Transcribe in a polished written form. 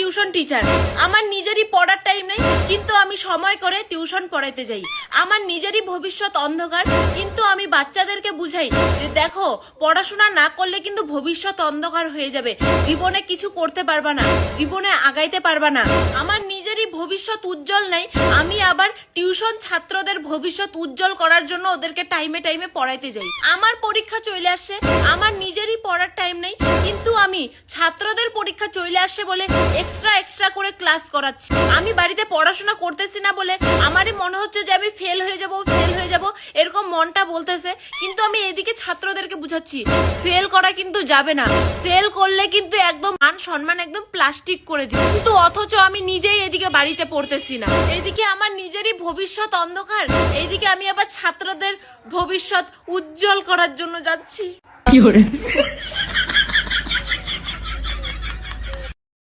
Tuition teacher. আমার নিজেরই পড়ার টাইম নেই, কিন্তু আমি সময় করে টিউশন পড়াইতে যাই। আমার নিজেরই ভবিষ্যৎ অন্ধকার, কিন্তু আমি বাচ্চাদেরকে বুঝাই যে দেখো, পড়াশোনা না করলে কিন্তু ভবিষ্যৎ অন্ধকার হয়ে যাবে, জীবনে কিছু করতে পারবা না, জীবনে আগাইতে পারবা না। আমার নিজেরই ভবিষ্যৎ উজ্জ্বল নাই, আমি আবার টিউশন ছাত্রদের ভবিষ্যৎ উজ্জ্বল করার জন্য ওদেরকে টাইমে টাইমে পড়াইতে যাই। আমার পরীক্ষা চলে আসছে, আমার নিজেরই পড়ার টাইম নেই, কিন্তু আমি ছাত্রদের পরীক্ষা চলে আসছে বলে এক্সট্রা করে ক্লাস করাচ্ছি। আমি বাড়িতে পড়াশোনা করতেছি না বলে আমারই মনে হচ্ছে যে আমি ফেল হয়ে যাব, এরকম মনটা বলতেছে। কিন্তু আমি এদিকে ছাত্রদেরকে বুঝাচ্ছি ফেল করা কিন্তু যাবে না, ফেল করলে কিন্তু একদম মান সম্মান একদম প্লাস্টিক করে দিই। কিন্তু অথচ আমি নিজেই এদিকে বাড়িতে পড়তেছি না। এদিকে আমার নিজেরই ভবিষ্যৎ অন্ধকার, এইদিকে আমি আবার ছাত্রদের ভবিষ্যৎ উজ্জ্বল করার জন্য যাচ্ছি।